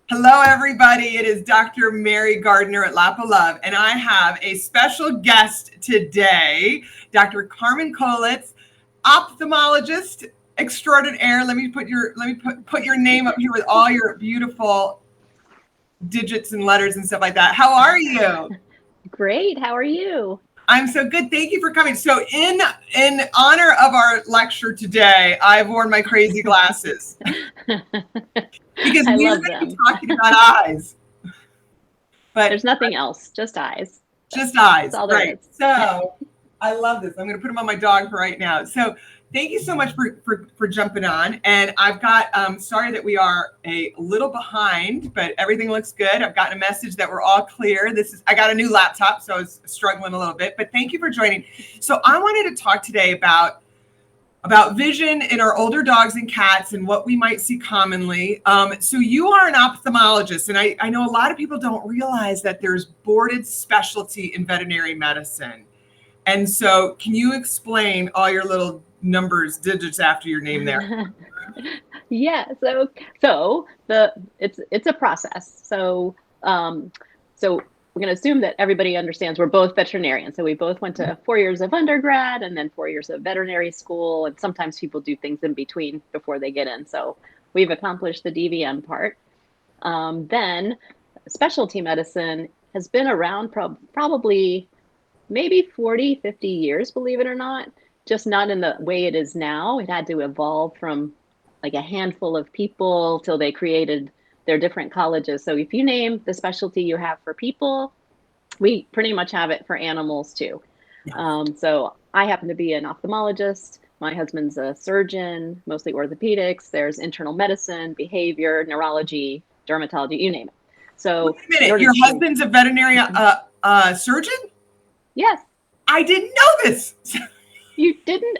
Hello, everybody. It is Dr. Mary Gardner at Lap of Love, and I have a special guest today, Dr. Carmen Kolitz, ophthalmologist extraordinaire. Let me put your name up here with all your beautiful digits and letters and stuff like that. How are you? Great. How are you? I'm so good. Thank you for coming. So in honor of our lecture today, I've worn my crazy glasses. Because I we're love going to be them. talking about eyes. But There's nothing else, just eyes. Just eyes, That's all there right? is. So I love this. I'm going to put them on my dog for right now. So thank you so much for jumping on. And I've got, sorry that we are a little behind, but everything looks good. I've gotten a message that we're all clear. I got a new laptop, so I was struggling a little bit, but thank you for joining. So I wanted to talk today about vision in our older dogs and cats and what we might see commonly. So you are an ophthalmologist, and I know a lot of people don't realize that there's boarded specialty in veterinary medicine. And so can you explain all your little numbers, digits after your name there? Yeah. So it's a process. So we're going to assume that everybody understands we're both veterinarians. So we both went to 4 years of undergrad and then 4 years of veterinary school. And sometimes people do things in between before they get in. So we've accomplished the DVM part. Then specialty medicine has been around probably maybe 40, 50 years, believe it or not, just not in the way it is now. It had to evolve from like a handful of people till they created their different colleges. So if you name the specialty you have for people, we pretty much have it for animals too. Yeah. So I happen to be an ophthalmologist. My husband's a surgeon, mostly orthopedics. There's internal medicine, behavior, neurology, dermatology, you name it. So wait a minute, your husband's a veterinary surgeon? Yes. I didn't know this. You didn't?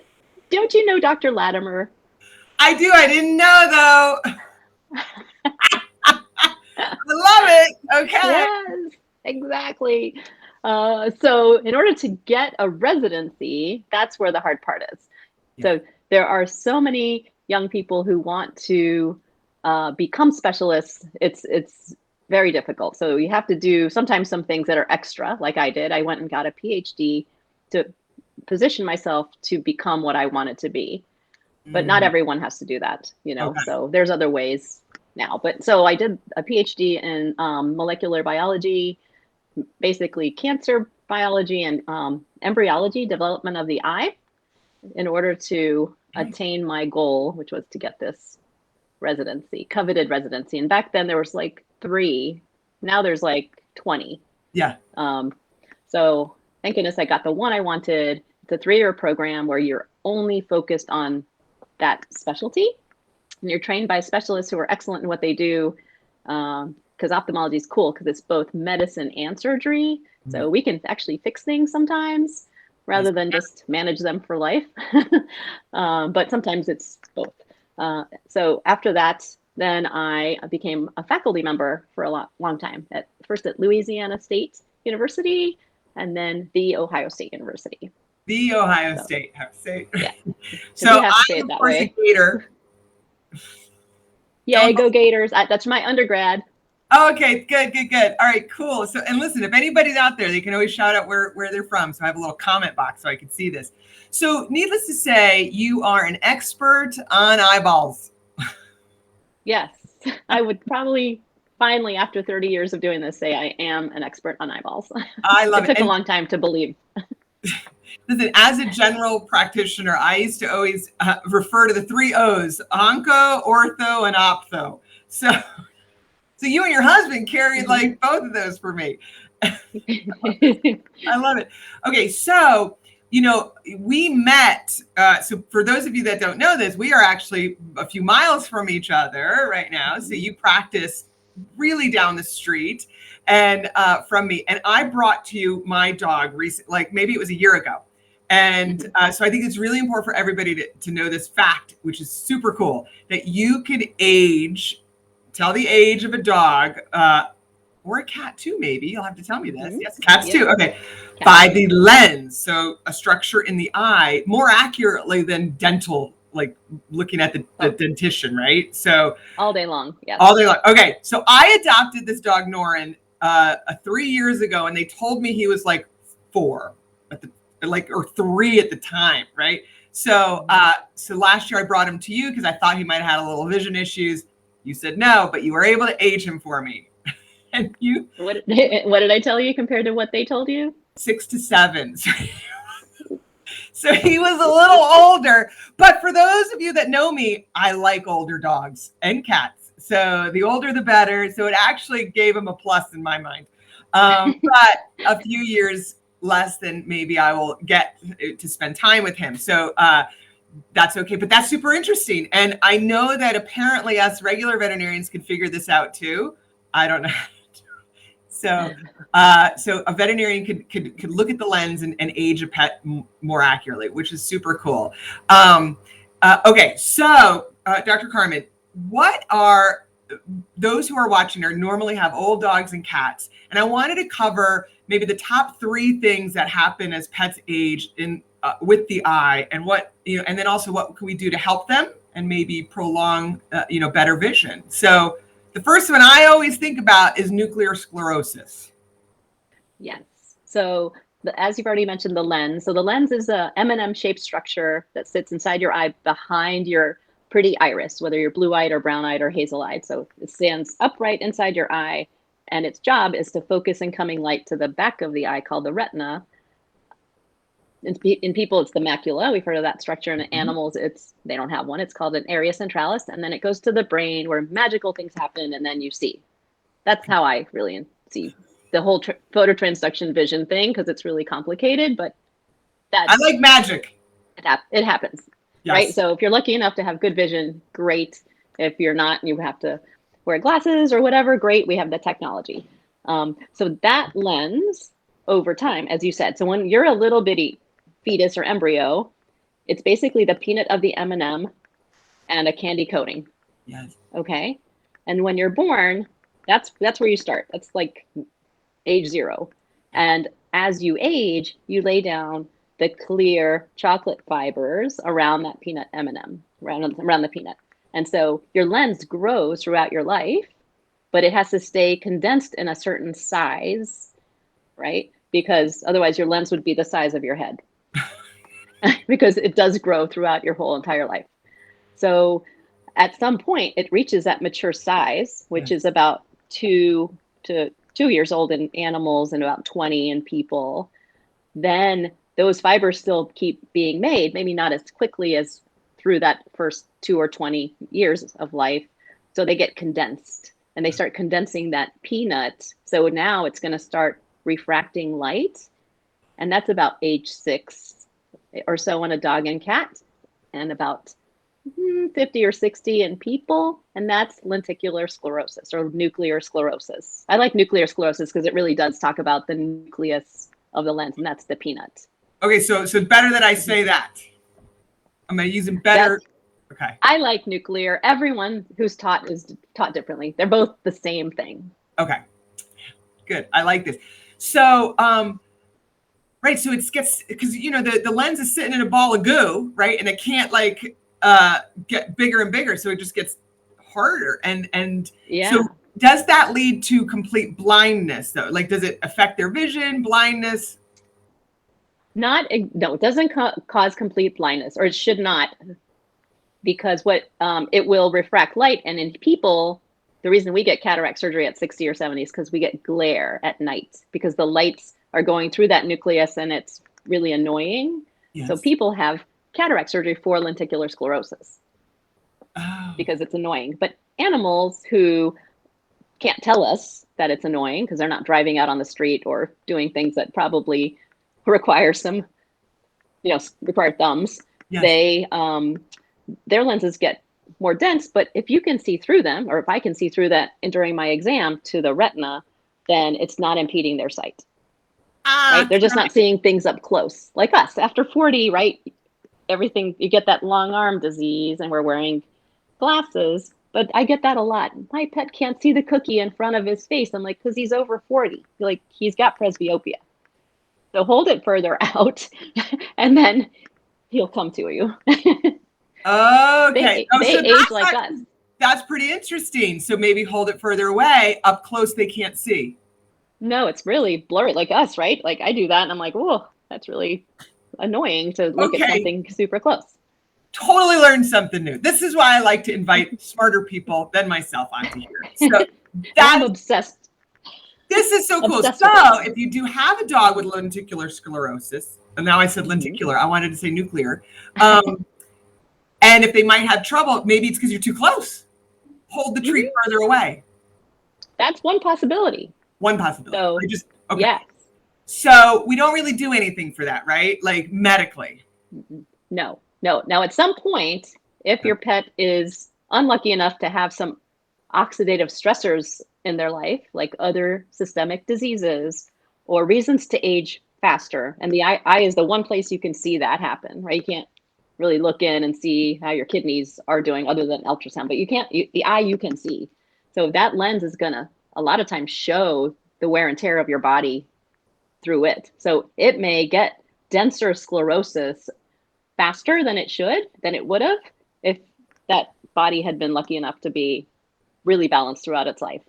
Don't you know Dr. Latimer? I do. I didn't know, though. I love it. Okay. Yes, exactly. So in order to get a residency, that's where the hard part is. Yeah. So there are so many young people who want to become specialists. It's very difficult. So you have to do sometimes some things that are extra, like I did. I went and got a PhD to position myself to become what I wanted to be. But not everyone has to do that, Okay. So there's other ways now. But so I did a PhD in molecular biology, basically cancer biology and embryology, development of the eye, in order to attain my goal, which was to get this residency, coveted residency. And back then there was like 3. Now there's like 20. Yeah. So thank goodness I got the one I wanted. It's a 3-year program where you're only focused on that specialty, and you're trained by specialists who are excellent in what they do. Because ophthalmology is cool because it's both medicine and surgery. So we can actually fix things sometimes rather than just manage them for life. But sometimes it's both. So after that, then I became a faculty member for a long time, first at Louisiana State University and then the Ohio State University. The Ohio State. Yeah. So I'm, of course, a Gator. Yeah, go Gators. That's my undergrad. Oh, okay, good. All right, cool. So, and listen, if anybody's out there, they can always shout out where they're from. So I have a little comment box so I can see this. So needless to say, you are an expert on eyeballs. Yes, I would probably finally, after 30 years of doing this, say I am an expert on eyeballs. I love it. It took a long time to believe. Listen, as a general practitioner, I used to always refer to the 3 O's: onco, ortho, and ophtho. So you and your husband carried like both of those for me. I love it. Okay, so, we met. So for those of you that don't know this, we are actually a few miles from each other right now. So you practice really down the street and from me. And I brought to you my dog recently, like maybe it was a year ago. And so I think it's really important for everybody to know this fact, which is super cool, that you can tell the age of a dog, or a cat too, maybe. You'll have to tell me this. Yes, cats too. Okay. By the lens. So a structure in the eye more accurately than dental like looking at the dentition, right? So all day long. Yes. all day long. Okay. So I adopted this dog, Norin, 3 years ago, and they told me he was like 4 at the, like, or 3 at the time. Right. So, so last year I brought him to you because I thought he might have had a little vision issues. You said no, but you were able to age him for me. And you, what did I tell you compared to what they told you? 6 to 7. So he was a little older, but for those of you that know me, I like older dogs and cats. So the older, the better. So it actually gave him a plus in my mind. But a few years less than maybe I will get to spend time with him. So that's okay, but that's super interesting. And I know that apparently us regular veterinarians can figure this out too. I don't know. So, so a veterinarian could look at the lens and age a pet more accurately, which is super cool. Okay, so Dr. Carmen, what are those who are watching or normally have old dogs and cats? And I wanted to cover maybe the top 3 things that happen as pets age in with the eye, and what, you know, and then also what can we do to help them and maybe prolong, you know, better vision. So the first one I always think about is nuclear sclerosis. Yes. So as you've already mentioned, the lens. So the lens is a M&M shaped structure that sits inside your eye behind your pretty iris, whether you're blue-eyed or brown-eyed or hazel-eyed. So it stands upright inside your eye, and its job is to focus incoming light to the back of the eye called the retina. In people, it's the macula. We've heard of that structure. In animals, they don't have one. It's called an area centralis. And then it goes to the brain where magical things happen, and then you see. That's how I really see the whole phototransduction vision thing, because it's really complicated. But I like magic. It happens, yes. Right? So if you're lucky enough to have good vision, great. If you're not, you have to wear glasses or whatever, great. We have the technology. So that lens over time, as you said, so when you're a little bitty fetus or embryo, it's basically the peanut of the M&M and a candy coating. Yes. Okay. And when you're born, that's where you start. That's like age 0. And as you age, you lay down the clear chocolate fibers around that peanut M&M, around the peanut. And so your lens grows throughout your life, but it has to stay condensed in a certain size, right? Because otherwise your lens would be the size of your head. Because it does grow throughout your whole entire life. So at some point it reaches that mature size, which is about 2 to 2 years old in animals and about 20 in people. Then those fibers still keep being made, maybe not as quickly as through that first 2 or 20 years of life. So they get condensed, and they start condensing that peanut. So now it's going to start refracting light. And that's about age 6 or so in a dog and cat, and about 50 or 60 in people. And that's lenticular sclerosis or nuclear sclerosis. I like nuclear sclerosis because it really does talk about the nucleus of the lens, and that's the peanut. Okay, so it's better that I say that. Am I using better? Okay. I like nuclear. Everyone who's taught is taught differently. They're both the same thing. Okay. Good. I like this. So, right. So it gets, because, you know, the lens is sitting in a ball of goo, right? And it can't like get bigger and bigger. So it just gets harder. And yeah. So does that lead to complete blindness though? Like, does it affect their vision, blindness? No, it doesn't cause complete blindness, or it should not, because it will refract light. And in people, the reason we get cataract surgery at 60 or 70 is because we get glare at night, because the lights are going through that nucleus and it's really annoying. Yes. So people have cataract surgery for lenticular sclerosis because it's annoying. But animals who can't tell us that it's annoying because they're not driving out on the street or doing things that probably require some, require thumbs. Yes. Their lenses get more dense, but if you can see through them, or if I can see through that during my exam to the retina, then it's not impeding their sight. Right? They're just not seeing things up close. Like us, after 40, right? Everything, you get that long arm disease and we're wearing glasses, but I get that a lot. My pet can't see the cookie in front of his face. I'm like, because he's over 40. Like, he's got presbyopia. So hold it further out and then he'll come to you. Okay. They So age like us. that's pretty interesting. So maybe hold it further away. Up close, they can't see. No, it's really blurry like us, right? Like I do that and I'm like, whoa, that's really annoying to look at something super close. Totally learned something new. This is why I like to invite smarter people than myself onto here. So I'm obsessed. This is so cool. So if you do have a dog with lenticular sclerosis, and now I said lenticular, I wanted to say nuclear. And if they might have trouble, maybe it's because you're too close. Hold the treat further away. That's one possibility. One possibility. So, yes. So we don't really do anything for that, right? Like medically. No. Now, at some point, if your pet is unlucky enough to have some oxidative stressors in their life, like other systemic diseases or reasons to age faster, and the eye is the one place you can see that happen, right? You can't really look in and see how your kidneys are doing other than ultrasound, but the eye you can see. So that lens is gonna a lot of times show the wear and tear of your body through it. So it may get denser sclerosis faster than it would have if that body had been lucky enough to be really balanced throughout its life.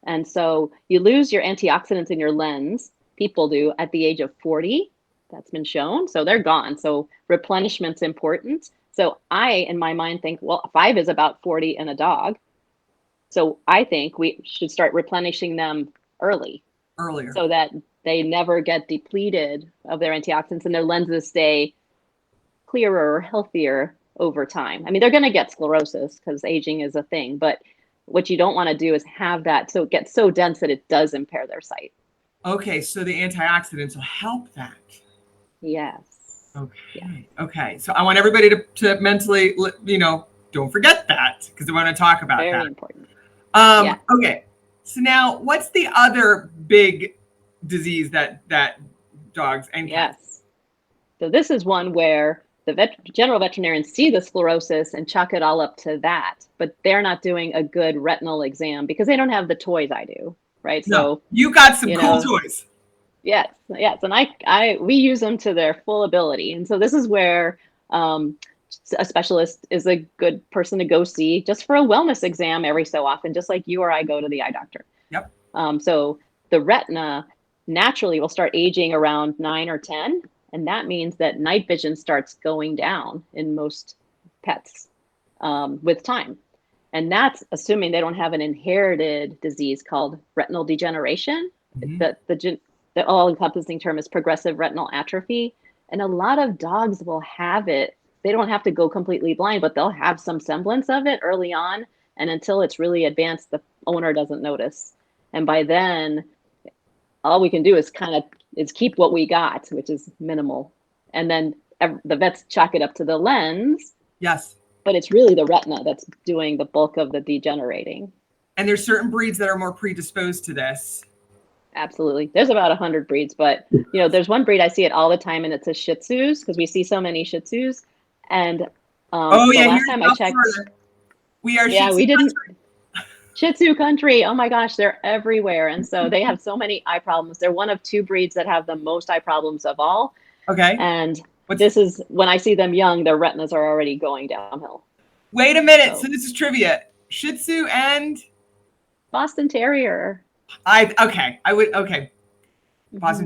And so you lose your antioxidants in your lens, people do, at the age of 40. That's been shown. So they're gone. So replenishment's important. So I, in my mind, think, well, 5 is about 40 in a dog. So I think we should start replenishing them earlier, so that they never get depleted of their antioxidants and their lenses stay clearer or healthier over time. I mean, they're going to get sclerosis because aging is a thing, but what you don't want to do is have that so it gets so dense that it does impair their sight. Okay, so the antioxidants will help that. Yes. Okay. Yeah. Okay. So I want everybody to mentally, don't forget that because I want to talk about that. Very important. Okay. So now, what's the other big disease that dogs and cats? Yes. So this is one where the general veterinarians see the sclerosis and chalk it all up to that, but they're not doing a good retinal exam because they don't have the toys I do, right? No, so you got some cool toys. Yes, and we use them to their full ability, and so this is where a specialist is a good person to go see just for a wellness exam every so often, just like you or I go to the eye doctor. Yep. So the retina naturally will start aging around 9 or 10. And that means that night vision starts going down in most pets with time. And that's assuming they don't have an inherited disease called retinal degeneration. The all-encompassing term is progressive retinal atrophy. And a lot of dogs will have it. They don't have to go completely blind, but they'll have some semblance of it early on. And until it's really advanced, the owner doesn't notice. And by then, all we can do is keep what we got, which is minimal. And then the vets chalk it up to the lens. Yes. But it's really the retina that's doing the bulk of the degenerating. And there's certain breeds that are more predisposed to this. Absolutely. There's about 100 breeds, but there's one breed I see it all the time, and it's a Shih Tzus, because we see so many Shih Tzus. And last time I checked, we are Shih Tzu country. Shih Tzu country. Oh my gosh, they're everywhere. And so they have so many eye problems. They're one of 2 breeds that have the most eye problems of all. Okay. And this is when I see them young, their retinas are already going downhill. Wait a minute. So this is trivia. Shih Tzu and Boston Terrier. Boston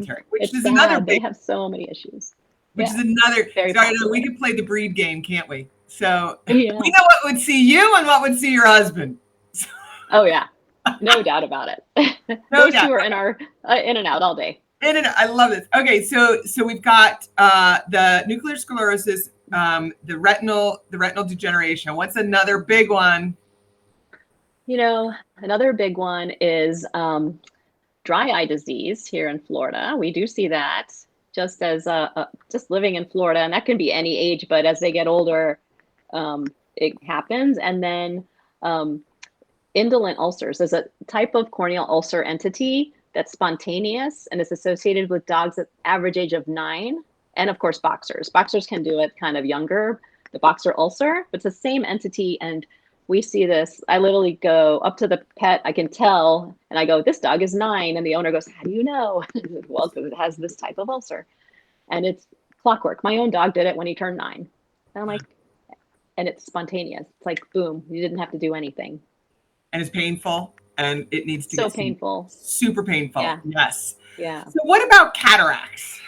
Terrier, which is another big. They have so many issues. Which is another. We could play the breed game, can't we? So we know what would see you and what would see your husband. Oh yeah, no doubt about it. Those 2 are in our in and out all day. In and out. I love this. Okay, so we've got the nuclear sclerosis, the retinal degeneration. What's another big one? Another big one is dry eye disease here in Florida. We do see that just as just living in Florida, and that can be any age, but as they get older, it happens. And then indolent ulcers is a type of corneal ulcer entity that's spontaneous and is associated with dogs at average age of 9. And of course, boxers. Boxers can do it kind of younger, the boxer ulcer, but it's the same entity. And we see this. I literally go up to the pet, I can tell, and I go, this dog is 9. And the owner goes, how do you know? Well, because it has this type of ulcer. And it's clockwork. My own dog did it when he turned 9. And I'm like, and it's spontaneous. It's like, boom, you didn't have to do anything. And it's painful, and it needs to So get seen. painful. Super painful. Yeah. Yes. Yeah. So what about cataracts?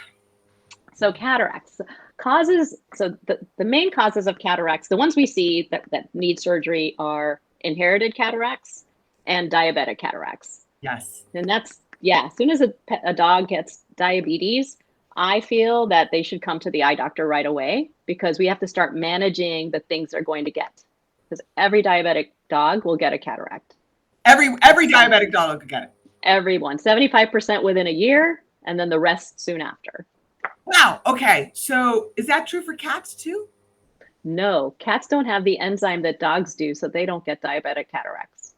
So cataracts causes, so the main causes of cataracts, the ones we see that need surgery are inherited cataracts and diabetic cataracts. Yes. And that's, yeah, as soon as a dog gets diabetes, I feel that they should come to the eye doctor right away, because we have to start managing the things they're going to get. Because every diabetic dog will get a cataract. Every diabetic dog will get it. Everyone, 75% within a year, and then the rest soon after. Wow. Okay. So is that true for cats too? No, cats don't have the enzyme that dogs do, so they don't get diabetic cataracts.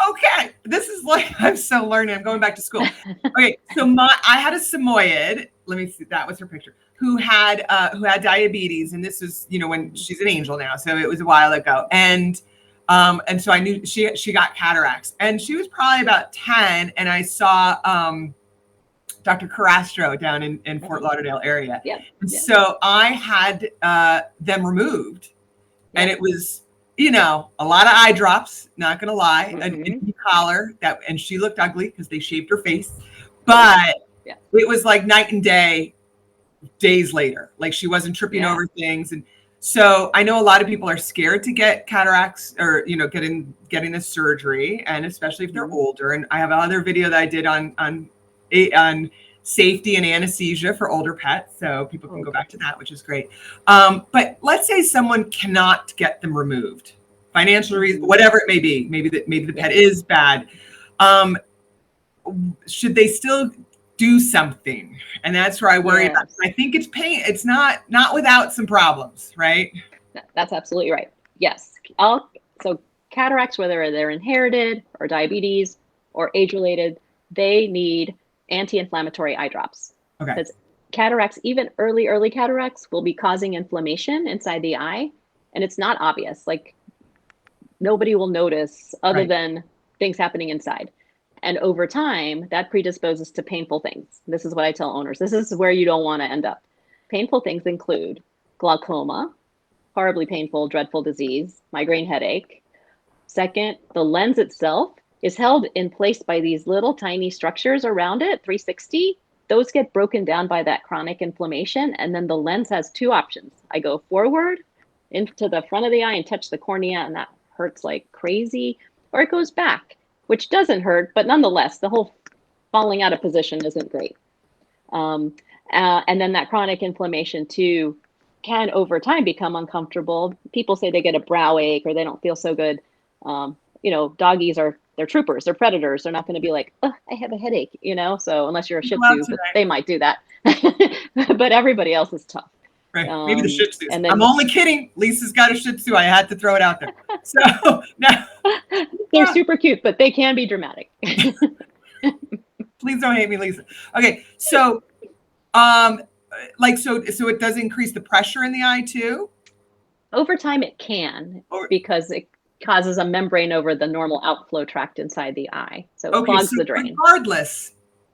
Okay. This is like, I'm so learning. I'm going back to school. Okay. So I had a Samoyed. Let me see. That was her picture. Who had diabetes, and this was, when she's an angel now, so it was a while ago, and so I knew she got cataracts, and she was probably about 10, and I saw Dr. Carastro down in Fort Lauderdale area. Yep. So I had them removed, and it was, a lot of eye drops, not going to lie, a collar and she looked ugly because they shaved her face, but it was like night and day days later. Like, she wasn't tripping over things. And so I know a lot of people are scared to get cataracts or, getting this surgery, and especially if they're older. And I have another video that I did on safety and anesthesia for older pets, so people can go back to that, which is great. But let's say someone cannot get them removed, financial reason, whatever it may be. Maybe the pet is bad. Should they still do something? And that's where I worry about. I think it's pain. It's not without some problems, right? That's absolutely right. Yes. So cataracts, whether they're inherited or diabetes or age-related, they need anti-inflammatory eye drops. Okay. Because cataracts, even early cataracts, will be causing inflammation inside the eye, and it's not obvious. Like, nobody will notice other than things happening inside. And over time, that predisposes to painful things. This is what I tell owners. This is where you don't want to end up. Painful things include glaucoma, horribly painful, dreadful disease, migraine headache. Second, the lens itself is held in place by these little tiny structures around it, 360. Those get broken down by that chronic inflammation. And then the lens has two options. I go forward into the front of the eye and touch the cornea, and that hurts like crazy. Or it goes back, which doesn't hurt, but nonetheless, the whole falling out of position isn't great. And then that chronic inflammation too can over time become uncomfortable. People say they get a brow ache or they don't feel so good. Doggies they're troopers, they're predators. They're not going to be like, oh, I have a headache, so unless you're a Shih Tzu, but they might do that. But everybody else is tough. Right. Maybe the Shih Tzus. I'm only kidding. Lisa's got a Shih Tzu. I had to throw it out there. So now they're super cute, but they can be dramatic. Please don't hate me, Lisa. Okay. So, so it does increase the pressure in the eye too? Over time it can, because it causes a membrane over the normal outflow tract inside the eye. So it clogs the drain. Regardless,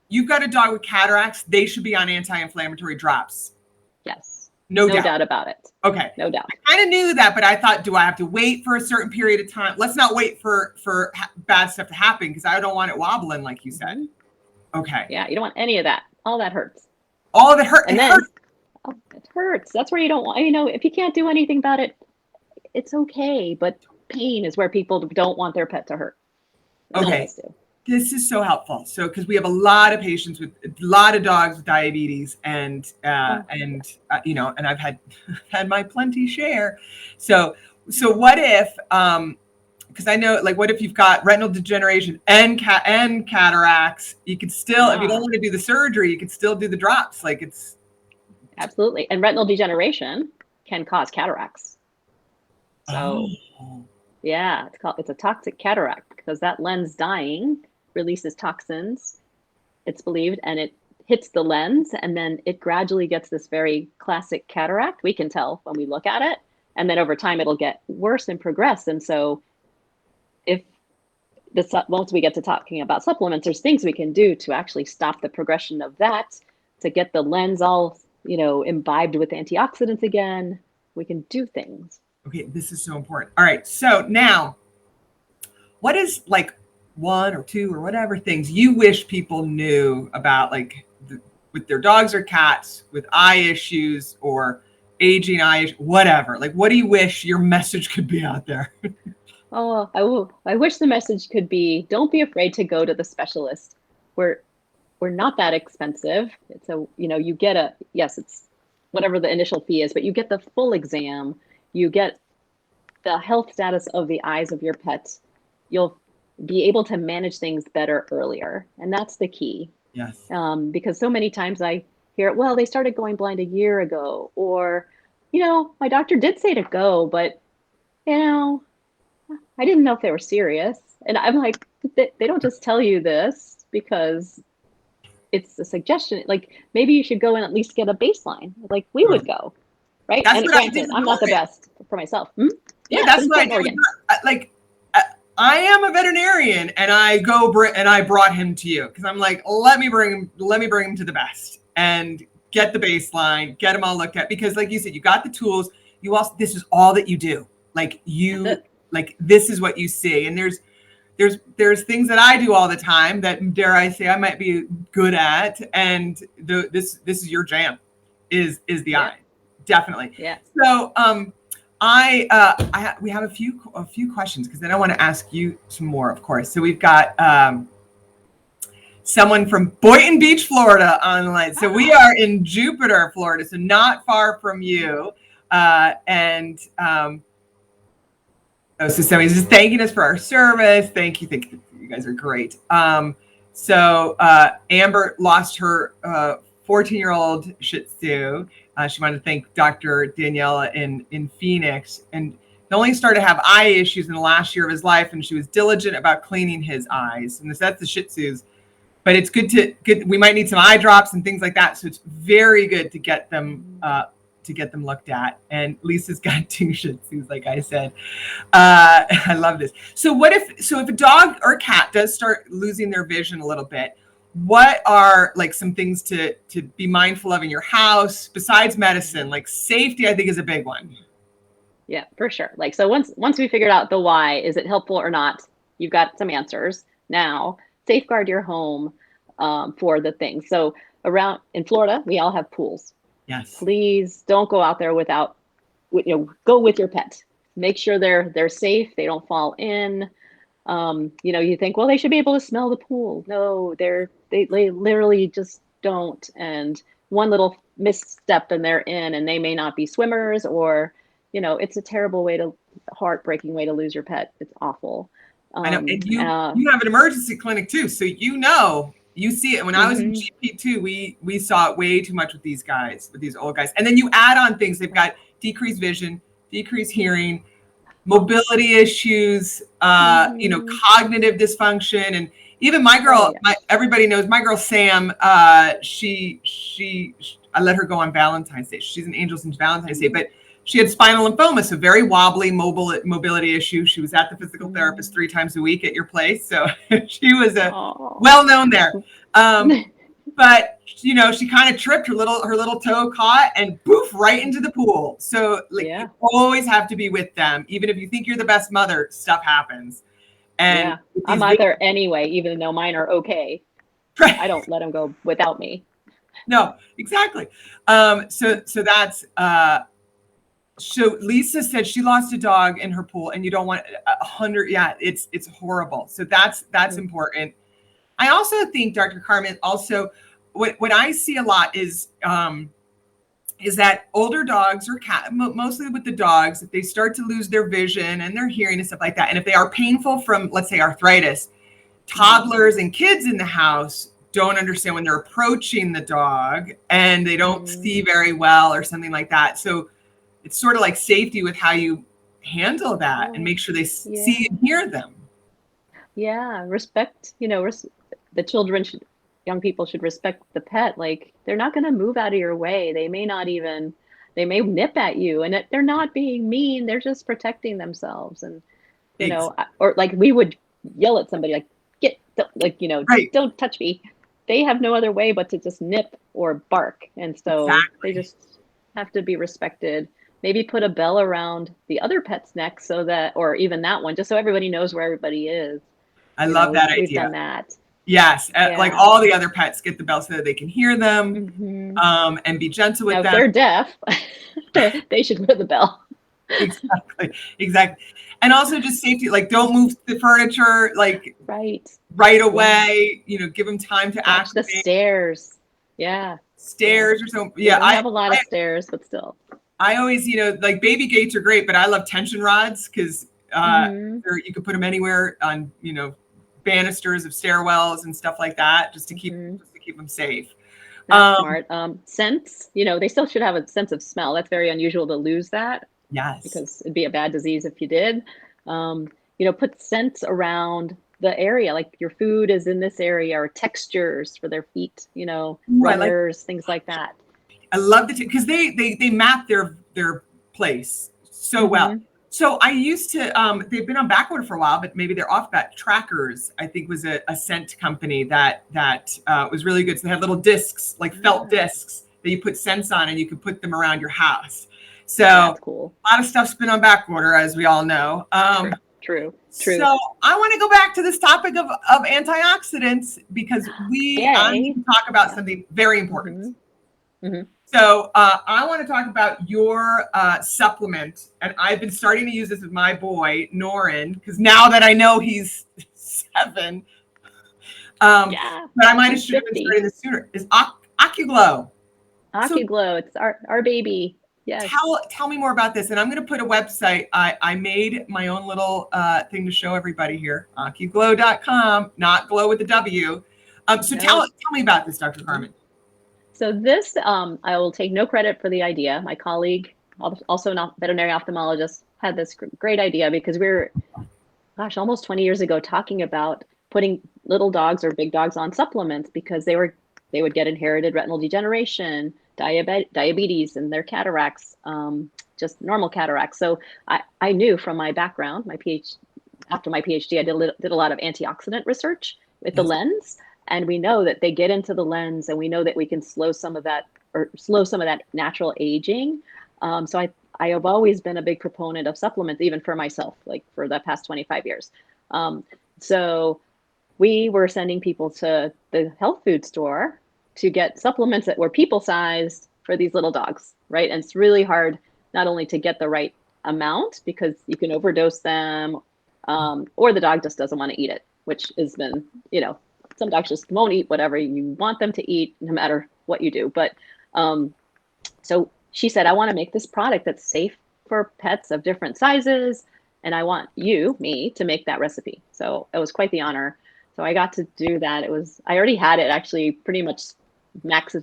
you've got a dog with cataracts, they should be on anti-inflammatory drops. Yes. No doubt about it. Okay. No doubt. I kind of knew that, but I thought, do I have to wait for a certain period of time? Let's not wait for bad stuff to happen, because I don't want it wobbling, like you said. Okay. Yeah, you don't want any of that. All that hurts. All of it hurts. And it hurts. That's where you don't want, if you can't do anything about it, it's okay. But pain is where people don't want their pet to hurt. Okay. This is so helpful. So, because we have a lot of patients with a lot of dogs with diabetes, and I've had my plenty share. So what if, because I know, like, what if you've got retinal degeneration and cataracts? You could still, if you don't want to do the surgery, you could still do the drops. Like, it's absolutely. And retinal degeneration can cause cataracts. So yeah, it's a toxic cataract, because that lens dying releases toxins, it's believed, and it hits the lens, and then it gradually gets this very classic cataract. We can tell when we look at it, and then over time it'll get worse and progress. And so once we get to talking about supplements, there's things we can do to actually stop the progression of that, to get the lens all imbibed with antioxidants again. We can do things. Okay, this is so important. All right, so now, what is like one or two or whatever things you wish people knew about, like with their dogs or cats with eye issues or aging eye, whatever? Like, what do you wish your message could be out there? Oh, I wish the message could be, don't be afraid to go to the specialist. We're we're not that expensive. It's a, you get a, yes, it's whatever the initial fee is, but you get the full exam. You get the health status of the eyes of your pet. You'll be able to manage things better earlier. And that's the key. Yes. Because so many times I hear, well, they started going blind a year ago, or, my doctor did say to go, but, I didn't know if they were serious. And I'm like, they don't just tell you this because it's a suggestion. Like, maybe you should go and at least get a baseline. Like we would go, right? That's And what I did granted, in I'm not the Oregon. best for myself. Hmm? Yeah, that's what I did. Oregon. Like, I am a veterinarian, and I brought him to you because I'm like, let me bring him to the best and get the baseline, get him all looked at, because like you said, you got the tools. You also, this is all that you do. Like this is what you see, and there's things that I do all the time that, dare I say, I might be good at, and this is your jam, is the eye, definitely. Yeah. So we have a few questions, because then I want to ask you some more, of course. So we've got someone from Boynton Beach, Florida, online. So we are in Jupiter, Florida, so not far from you, and. So somebody's just thanking us for our service. Thank you. You guys are great. So Amber lost her 14-year-old Shih Tzu. She wanted to thank Dr. Daniela in Phoenix. And he only started to have eye issues in the last year of his life, and she was diligent about cleaning his eyes. And that's the Shih Tzus. But it's good. We might need some eye drops and things like that. So it's very good to get them looked at. And Lisa's got 2 Shih Tzus, like I said. I love this. So if a dog or a cat does start losing their vision a little bit, what are like some things to be mindful of in your house besides medicine? Like safety, I think, is a big one. Yeah, for sure. Like, so once we figured out the why, is it helpful or not? You've got some answers. Now, safeguard your home for the things. So around in Florida, we all have pools. Yes. Please don't go out there without, go with your pet. Make sure they're safe. They don't fall in. You think, well, they should be able to smell the pool. No, they literally just don't. And one little misstep and they're in, and they may not be swimmers, or, it's a terrible heartbreaking way to lose your pet. It's awful. I know. And you have an emergency clinic too. So, you see it. When I was in GP2, we saw it way too much with these guys, with these old guys. And then you add on things. They've got decreased vision, decreased hearing, mobility issues, cognitive dysfunction. And even my girl, everybody knows my girl, Sam, I let her go on Valentine's Day. She's an angel since Valentine's Day, but she had spinal lymphoma, so very wobbly mobility issue. She was at the physical therapist 3 times a week at your place. So she was well-known there. But she kind of tripped, her little toe caught and poof, right into the pool. So you always have to be with them. Even if you think you're the best mother, stuff happens. And I'm either anyway, even though mine are okay. Right. I don't let them go without me. No, exactly. So that's so Lisa said she lost a dog in her pool, and you don't want 100. Yeah, it's horrible. So that's important. I also think, Dr. Carmen, also what I see a lot is that older dogs or cat, mostly with the dogs, if they start to lose their vision and their hearing and stuff like that, and if they are painful from, let's say, arthritis, toddlers and kids in the house don't understand when they're approaching the dog and they don't see very well or something like that. So it's sort of like safety with how you handle that and make sure they see and hear them. Yeah, respect, the children young people should respect the pet. Like, they're not going to move out of your way. They may nip at you, and they're not being mean. They're just protecting themselves. And, or like we would yell at somebody, like, don't touch me. They have no other way but to just nip or bark. And so they just have to be respected. maybe put a bell around the other pet's neck so that, or even that one, just so everybody knows where everybody is. I love that We've idea. done that. Yes, like Yeah. all the other pets get the bell so that they can hear them, Hmm. and be gentle with Now, if them. they're deaf, they should wear the bell. Exactly, exactly. And also just safety, like don't move the furniture like Right. right Yeah. away, give them time to Watch the acclimate. stairs. Yeah. Yeah. Stairs or so. We Yeah, don't have a lot of stairs, but still. I always, like baby gates are great, but I love tension rods because Hmm. you can put them anywhere on, banisters of stairwells and stuff like that, just to keep Hmm. them safe. That's smart. Scents, they still should have a sense of smell. That's very unusual to lose that, Yes. because it'd be a bad disease if you did. Put scents around the area, like your food is in this area, or textures for their feet, Ooh, runners, things like that. I love because they map their place so well. Hmm. So I used to they've been on backorder for a while, but maybe they're off back. Trackers, I think, was a scent company that was really good. So they have little discs, like felt discs that you put scents on, and you can put them around your house. So That's cool. a lot of stuff's been on backorder, as we all know. True. So I want to go back to this topic of antioxidants because I need Yay. to talk about something very important. Hmm. So I want to talk about your supplement, and I've been starting to use this with my boy Norin because now that I know he's 7, Yeah. but I might have should have been starting this sooner. Is OcuGlow. So OcuGlow, it's our baby. Yes. tell me more about this, and I'm going to put a website. I made my own little thing to show everybody here. OcuGlow.com, not glow with the W. So No. tell me about this, Dr. Carmen. So this, I will take no credit for the idea. My colleague, also a veterinary ophthalmologist, had this great idea because we're, almost 20 years ago talking about putting little dogs or big dogs on supplements because they would get inherited retinal degeneration, diabetes, and their cataracts, just normal cataracts. So I knew from my background, after my PhD, I did a lot of antioxidant research with the lens. And we know that they get into the lens, and we know that we can slow some of that natural aging. So I have always been a big proponent of supplements, even for myself, like for the past 25 years. So we were sending people to the health food store to get supplements that were people sized for these little dogs, right? And it's really hard not only to get the right amount because you can overdose them, or the dog just doesn't want to eat it, which has been, some dogs just won't eat whatever you want them to eat, no matter what you do. But so she said, I want to make this product that's safe for pets of different sizes. And I want me to make that recipe. So it was quite the honor. So I got to do that. I already had it actually pretty much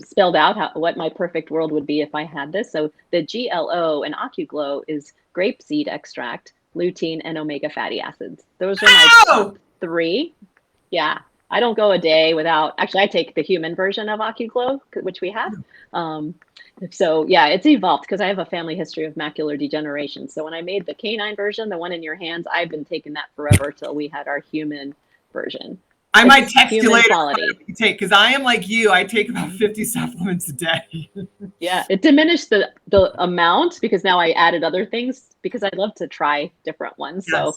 spelled out what my perfect world would be if I had this. So the GLO in OcuGlow is grapeseed extract, lutein, and omega fatty acids. Those are my top 3. Yeah. I don't go a day without, actually, I take the human version of OcuGlow, which we have. So yeah, it's evolved because I have a family history of macular degeneration. So when I made the canine version, the one in your hands, I've been taking that forever till we had our human version. I might text you later quality. Because I am like you. I take about 50 supplements a day. Yeah, it diminished the amount because now I added other things because I love to try different ones. Yes.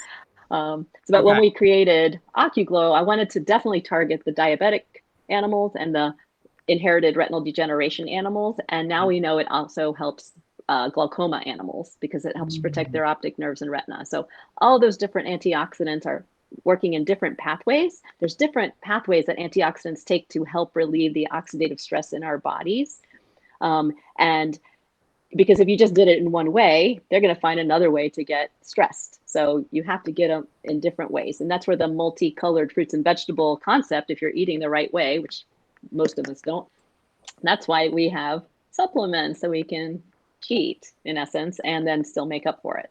But when we created OcuGlow, I wanted to definitely target the diabetic animals and the inherited retinal degeneration animals. And now we know it also helps glaucoma animals because it helps protect their optic nerves and retina. So all those different antioxidants are working in different pathways. There's different pathways that antioxidants take to help relieve the oxidative stress in our bodies. And because if you just did it in one way, they're going to find another way to get stressed. So you have to get them in different ways. And that's where the multicolored fruits and vegetable concept, if you're eating the right way, which most of us don't, that's why we have supplements so we can cheat in essence and then still make up for it.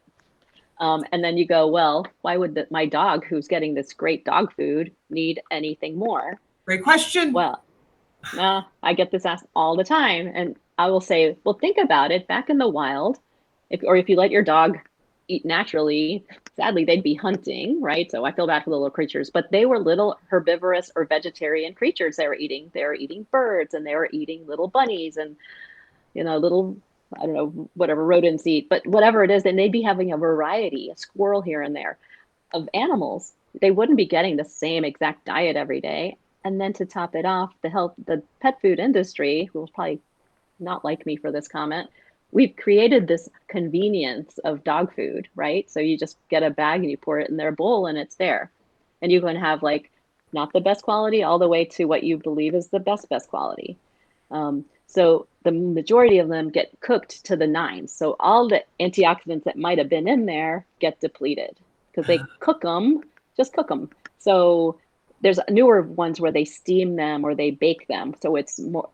And then you go, well, why would my dog who's getting this great dog food need anything more? Great question. Well, I get this asked all the time. And I will say, well, think about it. Back in the wild, if you let your dog eat naturally, sadly, they'd be hunting, right? So I feel bad for the little creatures, but they were little herbivorous or vegetarian creatures they were eating. They were eating birds and they were eating little bunnies and, little I don't know, whatever rodents eat, but whatever it is, they may be having a variety, a squirrel here and there of animals. They wouldn't be getting the same exact diet every day. And then to top it off, the pet food industry, who will probably not like me for this comment, we've created this convenience of dog food, right? So you just get a bag and you pour it in their bowl and it's there. And you can have like not the best quality all the way to what you believe is the best quality. So the majority of them get cooked to the nines. So all the antioxidants that might have been in there get depleted because they just cook them. So there's newer ones where they steam them or they bake them. So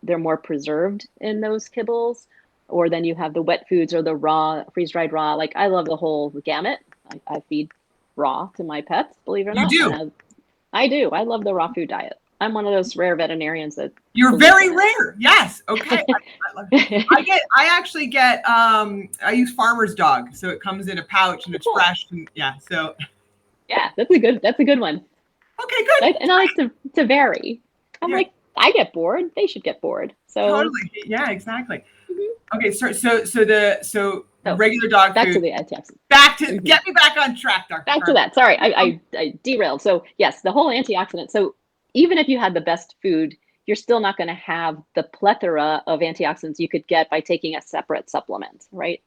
they're more preserved in those kibbles. Or then you have the wet foods or the raw, freeze-dried raw. Like I love the whole gamut. I feed raw to my pets, believe it or not. You do? I do. I love the raw food diet. I'm one of those rare veterinarians that You're very rare. Yes. Okay. I actually get I use Farmer's Dog, so it comes in a pouch and it's fresh and yeah. So yeah, that's a good one. Okay, good. And I like to vary. I'm like, I get bored. They should get bored. So totally. Yeah, exactly. Mm-hmm. Okay, so regular dog back food. To the antioxidants. Back to get me back on track, Doctor. Back to that. Sorry, I derailed. So yes, the whole antioxidant. So even if you had the best food, you're still not going to have the plethora of antioxidants you could get by taking a separate supplement, right?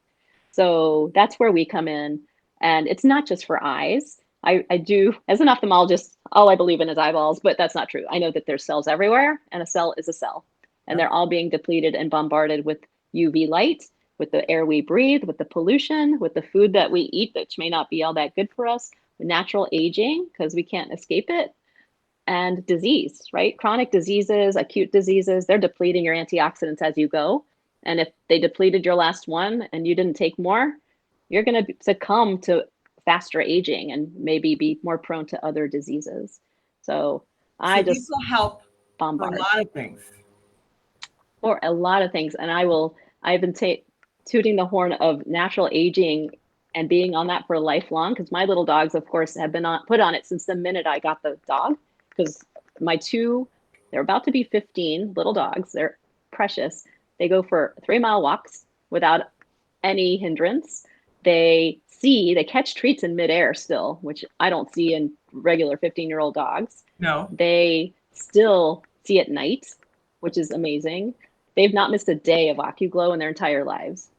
So that's where we come in. And it's not just for eyes. I do, as an ophthalmologist, all I believe in is eyeballs, but that's not true. I know that there's cells everywhere, and a cell is a cell. And they're all being depleted and bombarded with UV light, with the air we breathe, with the pollution, with the food that we eat, which may not be all that good for us, with natural aging, because we can't escape it, and disease, right? Chronic diseases, acute diseases, they're depleting your antioxidants as you go. And if they depleted your last one and you didn't take more, you're going to succumb to faster aging and maybe be more prone to other diseases. So these will help bombard for a lot of things. For a lot of things. And I've been tooting the horn of natural aging and being on that for lifelong, because my little dogs, of course, have been put on it since the minute I got the dog, because they're about to be 15 little dogs. They're precious. They go for 3-mile walks without any hindrance. They catch treats in midair still, which I don't see in regular 15-year-old dogs. No. They still see at night, which is amazing. They've not missed a day of OcuGlow in their entire lives.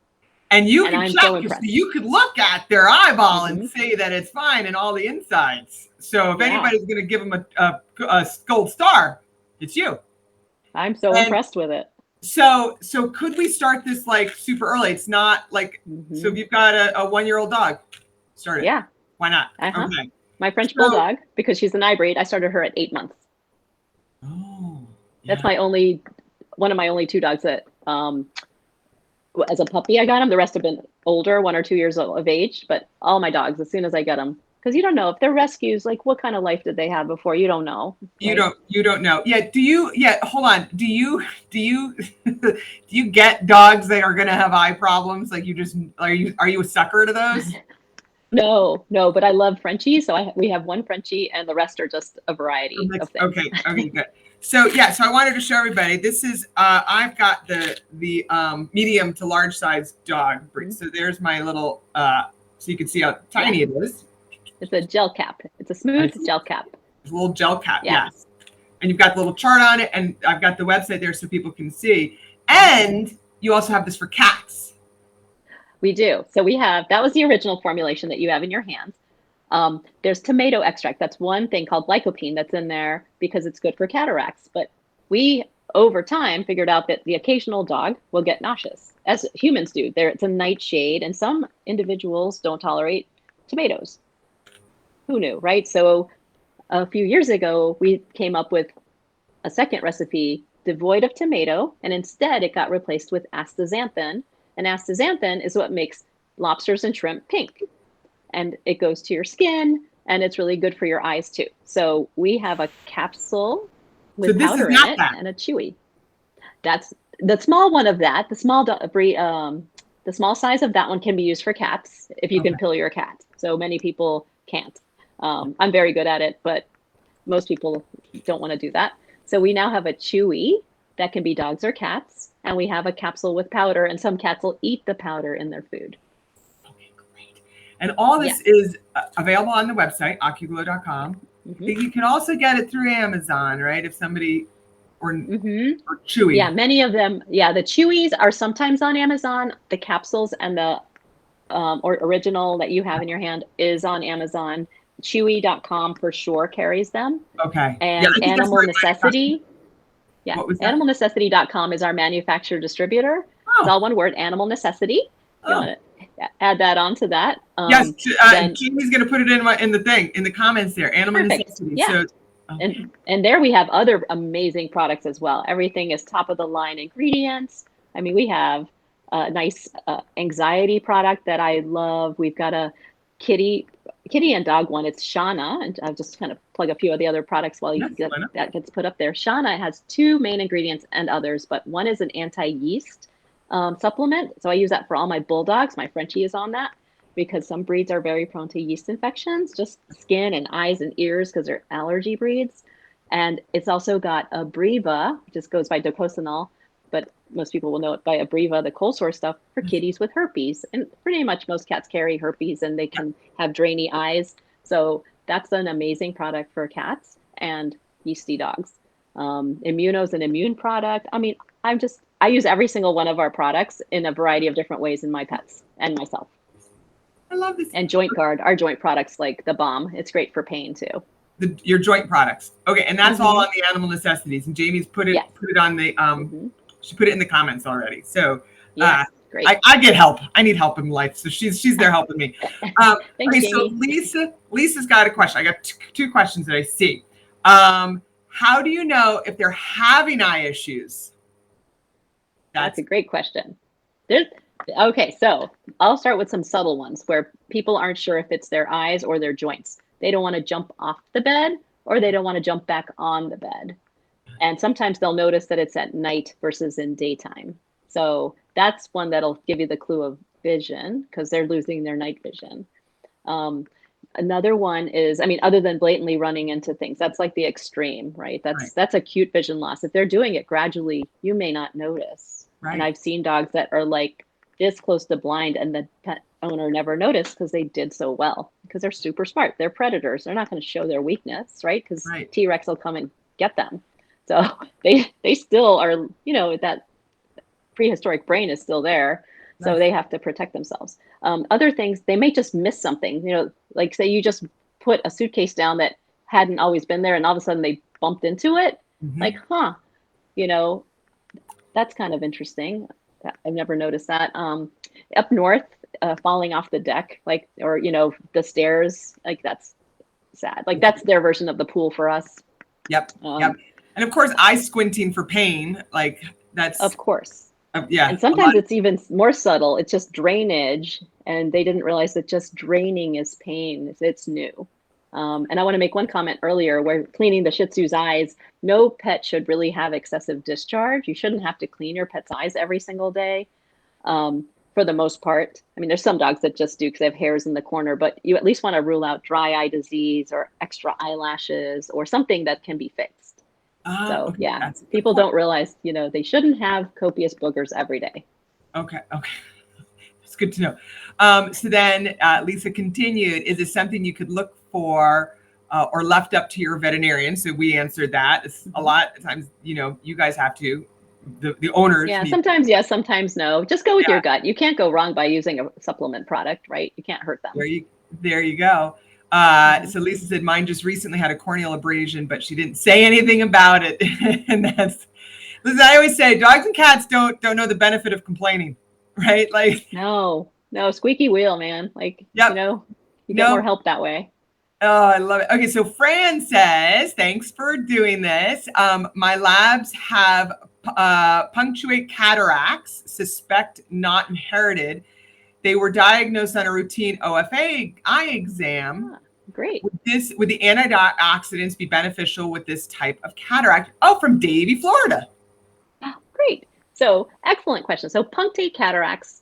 And you could look at their eyeball and say that it's fine and all the insides. So if anybody's going to give them a gold star, it's you. I'm so impressed with it. So could we start this like super early? It's not like, so if you've got a 1-year-old dog, start it. Yeah. Why not? Okay. My French Bulldog, because she's an eye breed, I started her at 8 months. Oh. Yeah. That's one of my only 2 dogs that, as a puppy, I got them. The rest have been older, 1 or 2 years of age, but all my dogs, as soon as I get them, because you don't know if they're rescues, like what kind of life did they have before? You don't know. Right? You don't know. Hold on. Do you get dogs that are going to have eye problems? Like are you a sucker to those? No, but I love Frenchie. So we have 1 Frenchie and the rest are just a variety of things. Okay, good. So I wanted to show everybody, this is, I've got the medium to large size dog breed. So there's my little, so you can see how tiny it is. It's a gel cap. It's a smooth gel cap. It's a little gel cap, yes. And you've got the little chart on it, and I've got the website there so people can see. And you also have this for cats. We do. So that was the original formulation that you have in your hands. There's tomato extract. That's one thing called lycopene that's in there because it's good for cataracts. But we, over time, figured out that the occasional dog will get nauseous, as humans do. It's a nightshade, and some individuals don't tolerate tomatoes. Who knew, right? So a few years ago, we came up with a second recipe devoid of tomato, and instead it got replaced with astaxanthin. And astaxanthin is what makes lobsters and shrimp pink. And it goes to your skin, and it's really good for your eyes too. So we have a capsule with powder in it and a chewy. That's the small one of that. The small size of that one can be used for cats if you can pill your cat. So many people can't. I'm very good at it, but most people don't want to do that. So we now have a chewy that can be dogs or cats. And we have a capsule with powder, and some cats will eat the powder in their food. Okay, great. And all this is available on the website, occuglow.com. You can also get it through Amazon, right? If somebody, or Chewy. Yeah, many of them. Yeah, the Chewies are sometimes on Amazon. The capsules and the or original that you have in your hand is on Amazon. Chewy.com for sure carries them. Okay. And Animal Necessity. Yeah, animalnecessity.com is our manufacturer distributor. It's all one word, Animal Necessity. You want to add that onto that? Yes, Jamie's going to put it in the comments there. Animal Necessity. Yeah. So, and there we have other amazing products as well. Everything is top of the line ingredients. I mean, we have a nice anxiety product that I love. We've got a kitty and dog one. It's Shana, and I'll just kind of plug a few of the other products while that gets put up there. Shana has 2 main ingredients and others, but one is an anti-yeast supplement. So I use that for all my bulldogs. My Frenchie is on that because some breeds are very prone to yeast infections, just skin and eyes and ears because they're allergy breeds. And it's also got Abreva, which just goes by Docosanol, but most people will know it by Abreva, the cold sore stuff for kitties with herpes. And pretty much most cats carry herpes and they can have drainy eyes. So that's an amazing product for cats and yeasty dogs. Immuno's an immune product. I mean, I use every single one of our products in a variety of different ways in my pets and myself. I love this. And Joint Guard, our joint products like the Balm. It's great for pain too. Your joint products. Okay, and that's all on the Animal Necessities. And Jamie's put it on the she put it in the comments already. So great. I get help. I need help in life. So she's there helping me. Thanks, so Lisa's got a question. I got 2 questions that I see. How do you know if they're having eye issues? That's a great question. Okay, so I'll start with some subtle ones where people aren't sure if it's their eyes or their joints. They don't want to jump off the bed or they don't want to jump back on the bed. And sometimes they'll notice that it's at night versus in daytime. So that's one that'll give you the clue of vision because they're losing their night vision. Another one is, I mean, other than blatantly running into things, that's like the extreme, right? That's acute vision loss. If they're doing it gradually, you may not notice. Right. And I've seen dogs that are like this close to blind and the pet owner never noticed because they did so well because they're super smart. They're predators. They're not going to show their weakness, right? Because T-Rex will come and get them. So they still are, that prehistoric brain is still there. So they have to protect themselves. Other things, they may just miss something, like say you just put a suitcase down that hadn't always been there and all of a sudden they bumped into it. Like, that's kind of interesting. I've never noticed that. Up north, falling off the deck, or the stairs, that's sad. Like that's their version of the pool for us. Yep. And of course, eye squinting for pain, that's. Of course. Yeah. And sometimes it's even more subtle. It's just drainage. And they didn't realize that just draining is pain. It's new. And I want to make one comment earlier where cleaning the Shih Tzu's eyes, no pet should really have excessive discharge. You shouldn't have to clean your pet's eyes every single day for the most part. I mean, there's some dogs that just do because they have hairs in the corner, but you at least want to rule out dry eye disease or extra eyelashes or something that can be fixed. So yeah, people don't realize, they shouldn't have copious boogers every day. Okay. It's good to know. So then Lisa continued, is it something you could look for or left up to your veterinarian? So we answered that. It's a lot of times, you guys have to, the owners. Yeah, sometimes yes, sometimes no. Just go with your gut. You can't go wrong by using a supplement product, right? You can't hurt them. There you go. So Lisa said, mine just recently had a corneal abrasion, but she didn't say anything about it. And listen, I always say dogs and cats don't know the benefit of complaining, right? No, squeaky wheel, man. You get more help that way. Oh, I love it. Okay. So Fran says, thanks for doing this. My labs have punctuate cataracts, suspect not inherited. They were diagnosed on a routine OFA eye exam. Great. Would the antioxidants be beneficial with this type of cataract? Oh, from Davie, Florida. Oh, great. So excellent question. So punctate cataracts,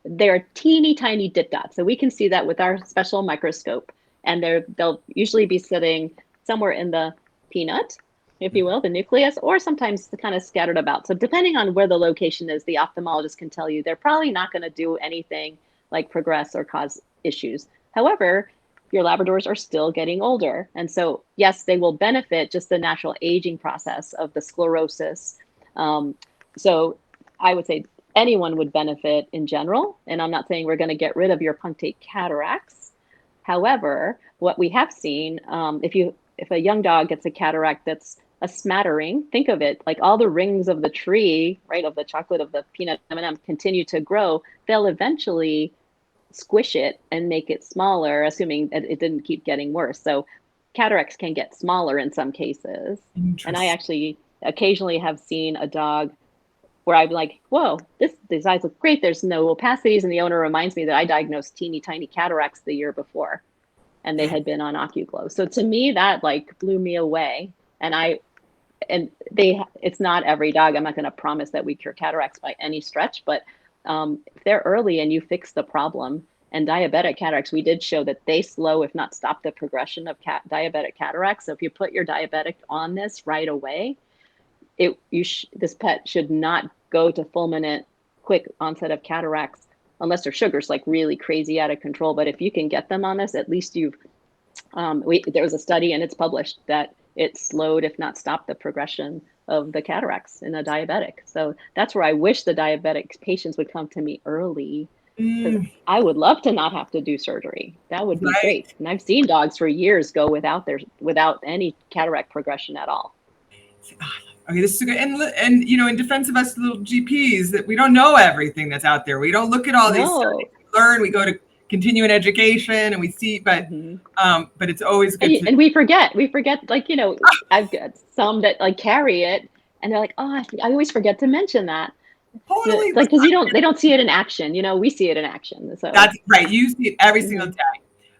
they're teeny tiny dip dots. So we can see that with our special microscope. And they'll usually be sitting somewhere in the peanut if you will, the nucleus, or sometimes kind of scattered about. So depending on where the location is, the ophthalmologist can tell you they're probably not going to do anything like progress or cause issues. However, your Labradors are still getting older. And so, yes, they will benefit just the natural aging process of the sclerosis. So I would say anyone would benefit in general. And I'm not saying we're going to get rid of your punctate cataracts. However, what we have seen, if a young dog gets a cataract that's a smattering, think of it like all the rings of the tree, right, of the chocolate, of the peanut M&M continue to grow, they'll eventually squish it and make it smaller, assuming that it didn't keep getting worse. So cataracts can get smaller in some cases. And I actually occasionally have seen a dog where I'm like, whoa, these eyes look great. There's no opacities. And the owner reminds me that I diagnosed teeny tiny cataracts the year before, and they had been on OcuGlow. So to me, that like blew me away. It's not every dog. I'm not going to promise that we cure cataracts by any stretch, but if they're early and you fix the problem, and diabetic cataracts, we did show that they slow, if not stop, the progression of diabetic cataracts. So if you put your diabetic on this right away, this pet should not go to fulminant quick onset of cataracts unless their sugar's like really crazy out of control. But if you can get them on this, at least there was a study and it's published that it slowed, if not stopped, the progression of the cataracts in a diabetic. So that's where I wish the diabetic patients would come to me early, because I would love to not have to do surgery. That would be great. And I've seen dogs for years go without any cataract progression at all. Okay, this is good. And in defense of us little GPs, that we don't know everything that's out there. We don't look at all these studies. We learn. We go to continuing education and we see, but it's always good. And we forget, like, I've got some that like carry it and they're like, oh, I always forget to mention that. Totally. Like, because they don't see it in action. We see it in action. So that's right. You see it every single day.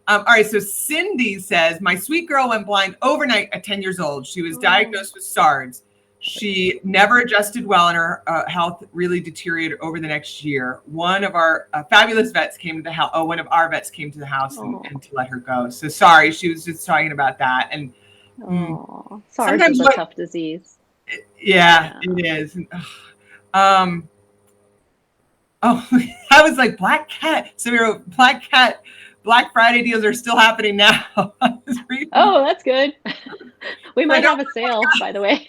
All right. So Cindy says, my sweet girl went blind overnight at 10 years old. She was diagnosed with SARS. She never adjusted well, and her health really deteriorated over the next year. One of our fabulous vets came to the house. One of our vets came to the house and to let her go. So sorry, she was just talking about that. And SARS is a tough disease. Yeah, it is. I was like, Black Cat. So we wrote Black Cat. Black Friday deals are still happening now. Oh, that's good. We might have a sale, by the way.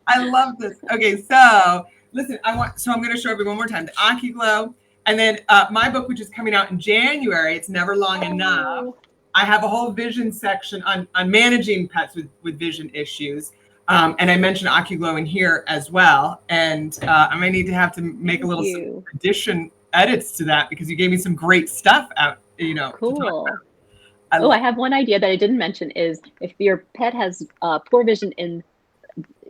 I love this. Okay, so listen, I'm going to show everyone one more time the OcuGlow, and then my book, which is coming out in January. It's Never Long Enough. I have a whole vision section on managing pets with vision issues. And I mentioned OcuGlow in here as well. And I might need to have to make a little addition edits to that, because you gave me some great stuff out, Cool. I have one idea that I didn't mention is if your pet has poor vision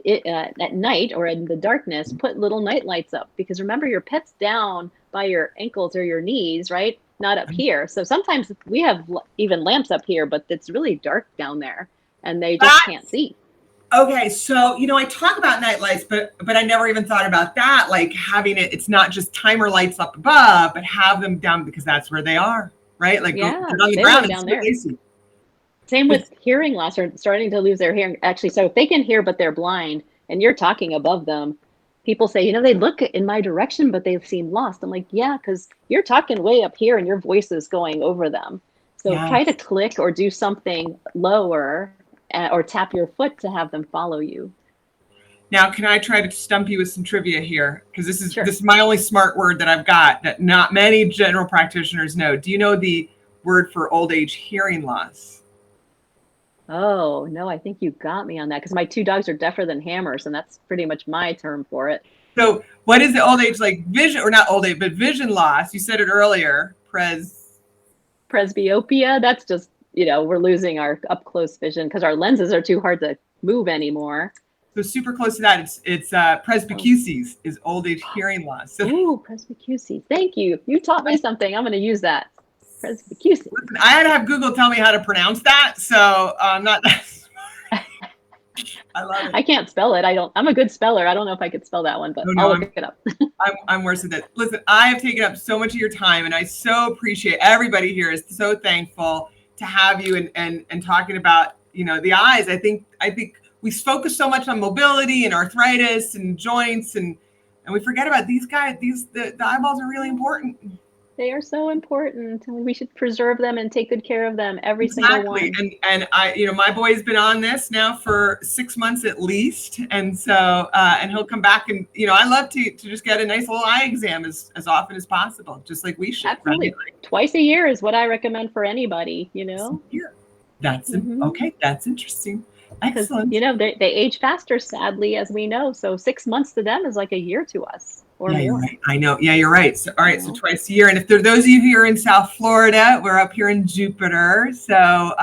at night or in the darkness, put little night lights up, because remember, your pet's down by your ankles or your knees, right? Not up here. So sometimes we have even lamps up here, but it's really dark down there and they just can't see. Okay, so I talk about night lights, but I never even thought about that. Like having it's not just timer lights up above, but have them down, because that's where they are, right? Like on the ground down there. Same with hearing loss or starting to lose their hearing. Actually, so if they can hear but they're blind and you're talking above them, people say, they look in my direction, but they seem lost. I'm like, yeah, because you're talking way up here and your voice is going over them. So try to click or do something lower, or tap your foot to have them follow you. Now, can I try to stump you with some trivia here? Because this is my only smart word that I've got that not many general practitioners know. Do you know the word for old age hearing loss? Oh, no, I think you got me on that, because my two dogs are deafer than hammers, and that's pretty much my term for it. So what is the old age, like vision, or not old age, but vision loss? You said it earlier, presbyopia. That's just, we're losing our up close vision because our lenses are too hard to move anymore. So super close to that, it's presbycusis is old age hearing loss. So, presbycusis. Thank you. You taught me something. I'm going to use that. Presbycusis. Listen, I had to have Google tell me how to pronounce that, so I'm not that smart. I love it. I can't spell it. I'm a good speller. I don't know if I could spell that one, but I'll look it up. I'm worse at it. Listen, I have taken up so much of your time, and I so appreciate everybody here is so thankful to have you and talking about the eyes. I think we focus so much on mobility and arthritis and joints, and we forget about these guys. The eyeballs are really important. They are so important, and we should preserve them and take good care of them, every single one. And I, my boy's been on this now for 6 months at least, and so and he'll come back, and I love to just get a nice little eye exam as often as possible, just like we should. Absolutely, twice a year is what I recommend for anybody. That's okay. That's interesting. Excellent. They age faster, sadly, as we know. So 6 months to them is like a year to us. Or yeah, more. You're right. I know. Yeah, you're right. So, all right. So twice a year. And if there are those of you who are in South Florida, we're up here in Jupiter. So,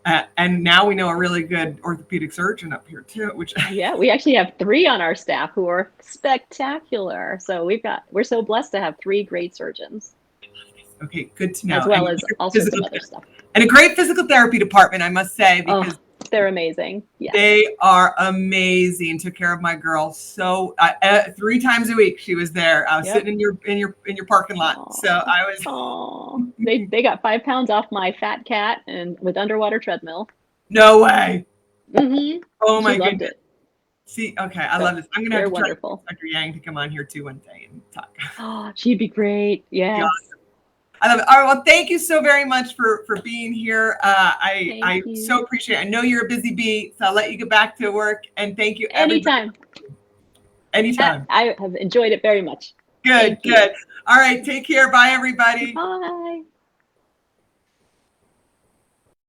and now we know a really good orthopedic surgeon up here too, which. Yeah, we actually have 3 on our staff who are spectacular. So we're so blessed to have 3 great surgeons. Okay. Good to know. As well as all sorts of other stuff. And a great physical therapy department, I must say, because they're amazing. Yes. They are amazing. Took care of my girl. So 3 times a week she was there. I was sitting in your parking lot. Aww. So I was. They got 5 pounds off my fat cat and with underwater treadmill. No way. Mm-hmm. Oh my goodness. Loved it. See, okay, I love this. I'm gonna have to try Dr. Yang to come on here too one day and talk. Oh, she'd be great. Yes. Awesome. I love it. All right. Well, thank you so very much for being here. I so appreciate it. I know you're a busy bee, so I'll let you get back to work. And thank you. Anytime. I have enjoyed it very much. Good. All right. Take care. Bye, everybody. Bye.